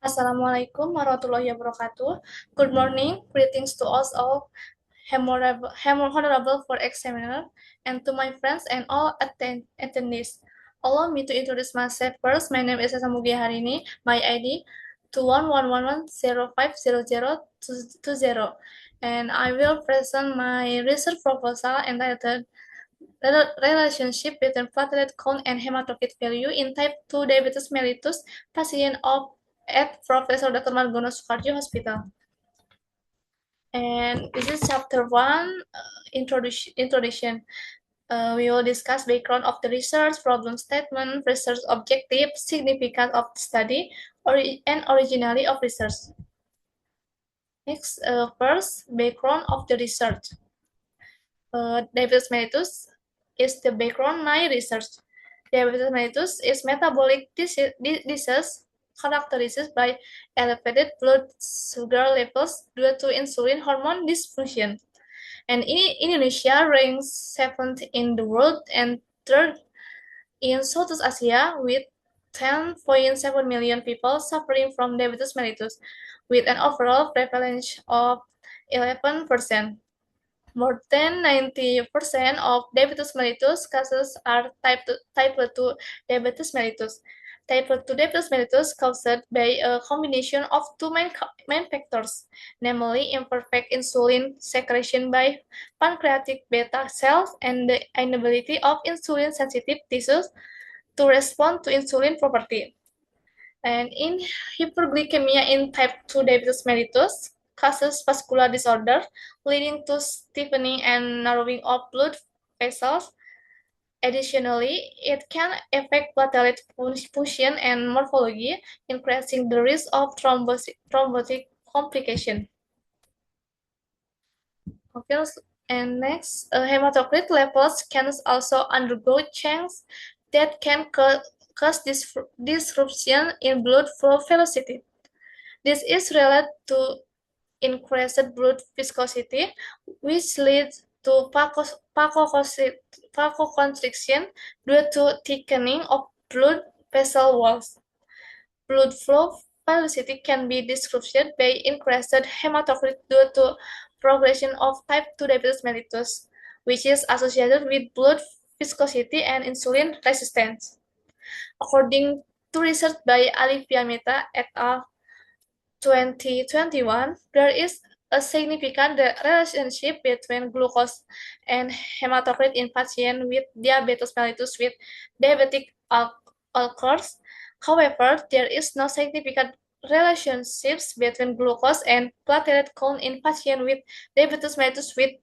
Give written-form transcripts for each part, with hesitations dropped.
Assalamualaikum warahmatullahi wabarakatuh. Good morning. Greetings to us all, honorable for examiner, and to my friends and all attendees. Allow me to introduce myself first. My name is Esa Mugia Harini. My ID 2111050020, and I will present my research proposal entitled Relationship between platelet count and hematocrit value in type 2 diabetes mellitus patient at Professor Dr. Margono Soekarjo Hospital. And this is chapter 1, introduction. We will discuss background of the research, problem statement, research objective, significance of the study, and originality of research. Next, first, background of the research. Diabetes mellitus is the background my research. Diabetes mellitus is metabolic disease characterized by elevated blood sugar levels due to insulin hormone dysfunction. And Indonesia ranks 7th in the world and 3rd in Southeast Asia with 10.7 million people suffering from diabetes mellitus, with an overall prevalence of 11%. More than 90% of diabetes mellitus cases are type 2 diabetes mellitus. Type 2 diabetes mellitus caused by a combination of two main factors, namely imperfect insulin secretion by pancreatic beta cells and the inability of insulin-sensitive tissues to respond to insulin property. And in hyperglycemia in type 2 diabetes mellitus causes vascular disorder, leading to stiffening and narrowing of blood vessels. Additionally, it can affect platelet function and morphology, increasing the risk of thrombotic complication. Okay, and next, hematocrit levels can also undergo changes that can cause disruption in blood flow velocity. This is related to increased blood viscosity, which leads to vasoconstriction due to thickening of blood vessel walls. Blood flow velocity can be disrupted by increased hematocrit due to progression of type 2 diabetes mellitus, which is associated with blood viscosity and insulin resistance. According to research by Alivia Mehta et al. 2021, there is a significant relationship between glucose and hematocrit in patients with diabetes mellitus with diabetic ulcers. However, there is no significant relationships between glucose and platelet count in patients with diabetes mellitus with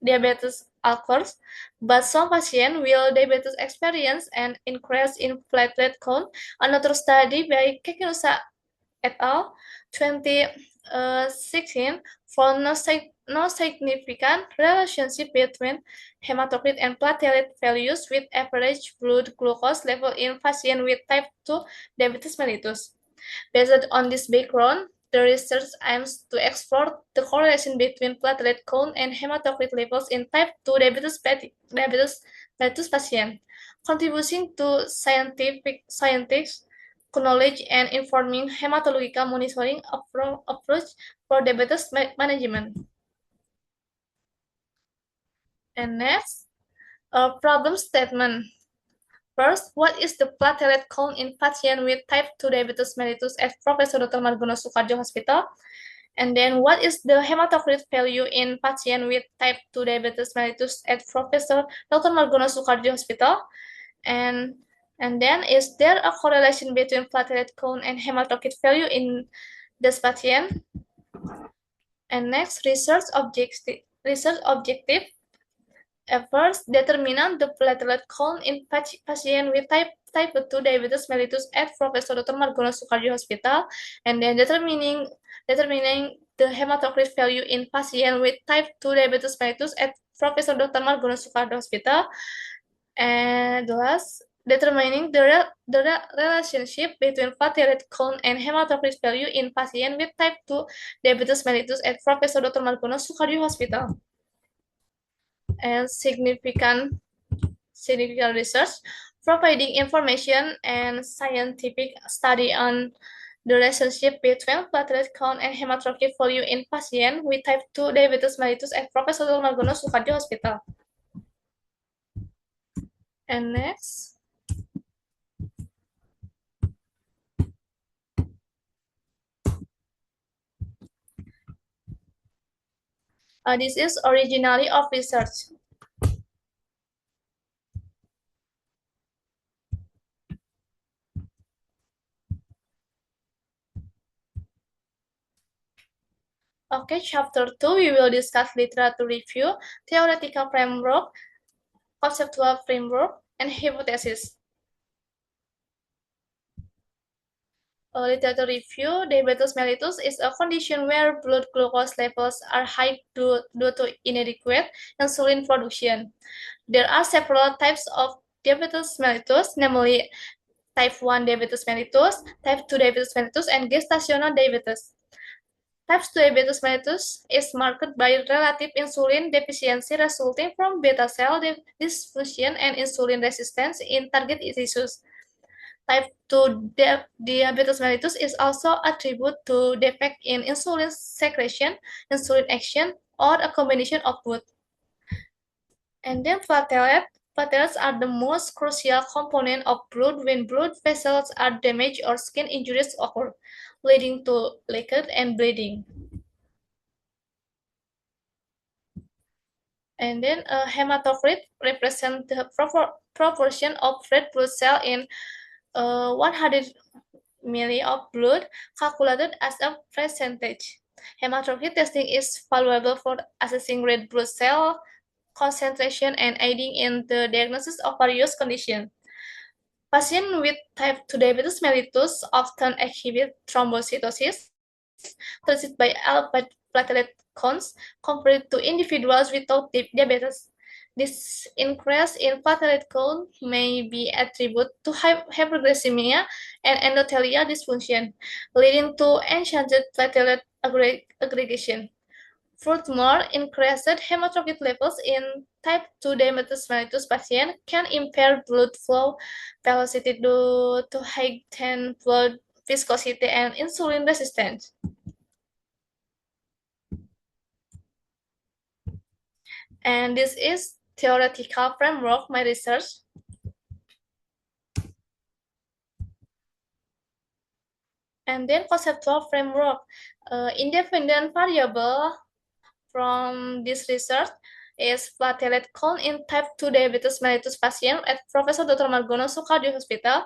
diabetes ulcers, but some patients with diabetes experience an increase in platelet count. Another study by Kekinusa et al. 2016 found no significant relationship between hematocrit and platelet values with average blood glucose level in patients with type 2 diabetes mellitus. Based on this background, the research aims to explore the correlation between platelet count and hematocrit levels in type 2 diabetes mellitus patients, contributing to scientific knowledge and informing hematological monitoring approach for diabetes management. And next, a problem statement. First, what is the platelet count in patients with type 2 diabetes mellitus at Professor Dr. Margono Soekarjo Hospital? And then, what is the hematocrit value in patients with type 2 diabetes mellitus at Professor Dr. Margono Soekarjo Hospital? And then, is there a correlation between platelet count and hematocrit value in this patient? And next, research objective. First, determine the platelet count in patient with type 2 diabetes mellitus at Professor Dr. Margono Soekarjo Hospital, and then determining the hematocrit value in patient with type 2 diabetes mellitus at Professor Dr. Margono Soekarjo Hospital. And last, determining the relationship between platelet count and hematocrit value in patients with type 2 diabetes mellitus at Professor Dr. Margono Soekarjo Hospital. And significant research, providing information and scientific study on The relationship between platelet count and hematocrit value in patients with type 2 diabetes mellitus at Professor Margono Soekarjo Hospital. And next, this is originally of research. Okay, chapter 2, we will discuss literature review, theoretical framework, conceptual framework, and hypothesis. Literature review, diabetes mellitus is a condition where blood glucose levels are high due to inadequate insulin production. There are several types of diabetes mellitus, namely type 1 diabetes mellitus, type 2 diabetes mellitus, and gestational diabetes. Type 2 diabetes mellitus is marked by relative insulin deficiency resulting from beta cell dysfunction and insulin resistance in target tissues. Type 2 diabetes mellitus is also attributed to defect in insulin secretion, insulin action, or a combination of both. And then platelets are the most crucial component of blood when blood vessels are damaged or skin injuries occur, leading to leakage and bleeding. And then hematocrit represents the proportion of red blood cell in 100 ml of blood calculated as a percentage. Hematocrit testing is valuable for assessing red blood cell concentration and aiding in the diagnosis of various conditions. Patients with type 2 diabetes mellitus often exhibit thrombocytosis caused by elevated platelet counts compared to individuals without diabetes. This increase in platelet count may be attributed to hyperglycemia and endothelial dysfunction, leading to enhanced platelet aggregation. Furthermore, increased hematocrit levels in type 2 diabetes mellitus patients can impair blood flow velocity due to heightened blood viscosity and insulin resistance. And this is theoretical framework, my research. And then conceptual framework. Independent variable from this research is platelet count in type 2 diabetes mellitus patient at Professor Dr. Margono Soekarjo Hospital.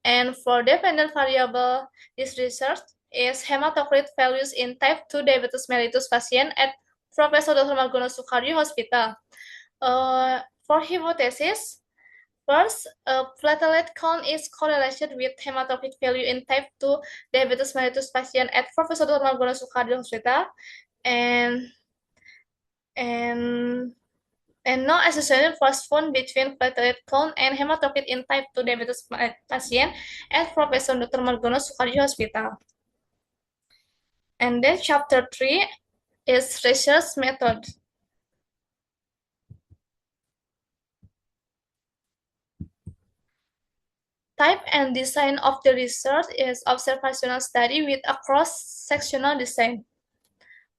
And for dependent variable, this research is hematocrit values in type 2 diabetes mellitus patient at Professor Dr. Margono Soekarjo Hospital. For hypothesis, first, platelet count is correlated with hematocrit value in type 2 diabetes mellitus patient at Professor Dr. Margono Soekarjo Hospital, and and no association was found between platelet count and hematocrit in type 2 diabetes patient at Professor Dr. Margono Soekarjo Hospital. And then chapter 3 is research method. Type and design of the research is observational study with a cross-sectional design.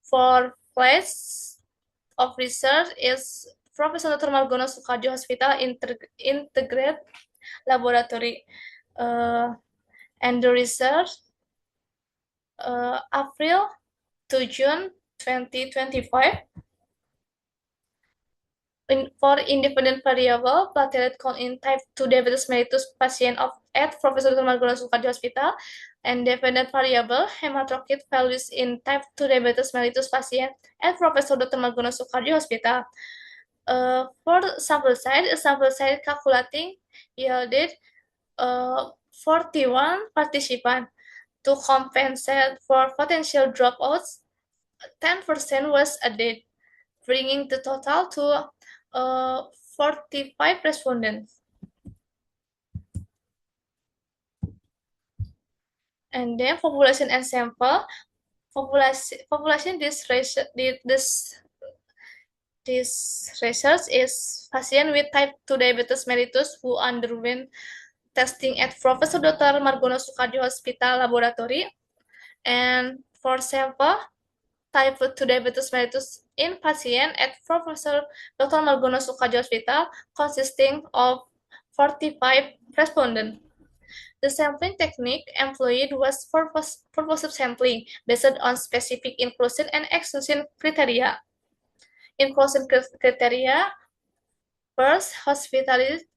For place of research is Professor Dr. Margono Soekarjo Hospital Integrated Laboratory. And the research April to June 2025. For independent variable, platelet count in type 2 diabetes mellitus patient at Professor Dr. Margono Soekarjo Hospital, and dependent variable, hematocrit values in type 2 diabetes mellitus patient at Professor Dr. Margono Soekarjo Hospital. For sample size calculating yielded 41 participants. To compensate for potential dropouts, 10% was added, bringing the total to 45 respondents. And then population and sample. Population this research is patient with type 2 diabetes mellitus who underwent testing at Professor Dr. Margono Soekarjo Hospital Laboratory. And for sample, type 2 diabetes mellitus in patient at Professor Dr. Margono Soekardjo Hospital consisting of 45 respondents. The sampling technique employed was purposive sampling based on specific inclusion and exclusion criteria. Inclusion criteria: first, hospitalized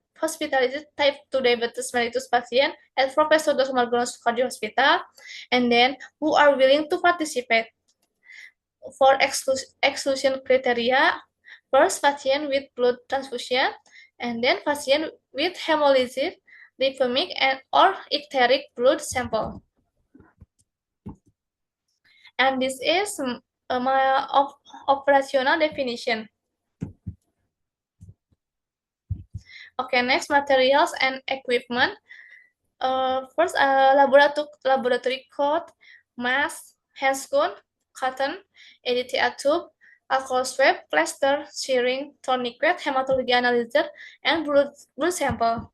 type 2 diabetes mellitus patient at Professor Dr. Margono Soekardjo Hospital, and then who are willing to participate. For exclusion criteria, first patient with blood transfusion, and then patient with hemolysis, leukemic, and or icteric blood sample. And this is my operational definition. Okay, next, materials and equipment. First, laboratory coat, mask, handscoon, cotton, EDTA tube, alcohol swab, plaster, syringe, tourniquet, hematology analyzer, and blood sample.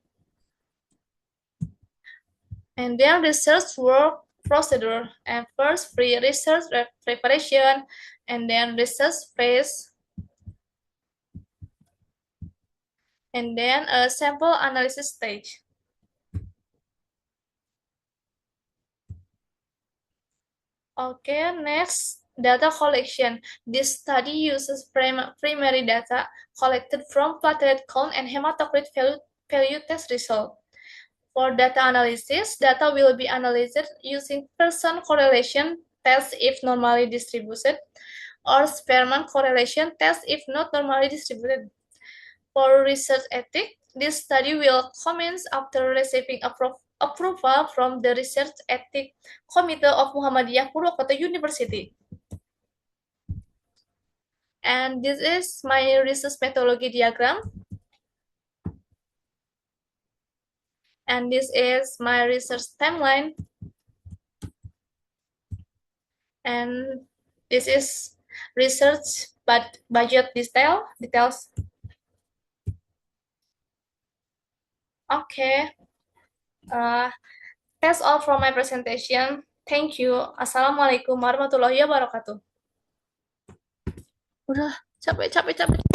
And then research work procedure. And first, pre-research preparation, and then research phase, and then a sample analysis stage. Okay, next, data collection. This study uses primary data collected from platelet count and hematocrit value test result. For data analysis, data will be analyzed using Pearson correlation test if normally distributed, or Spearman correlation test if not normally distributed. For research ethics, this study will commence after receiving approval from the Research Ethics Committee of Muhammadiyah Purwokerto University. And this is my research methodology diagram. And this is my research timeline. And this is research but budget details. Okay. That's all from my presentation. Thank you. Assalamualaikum warahmatullahi wabarakatuh. Udah, capek.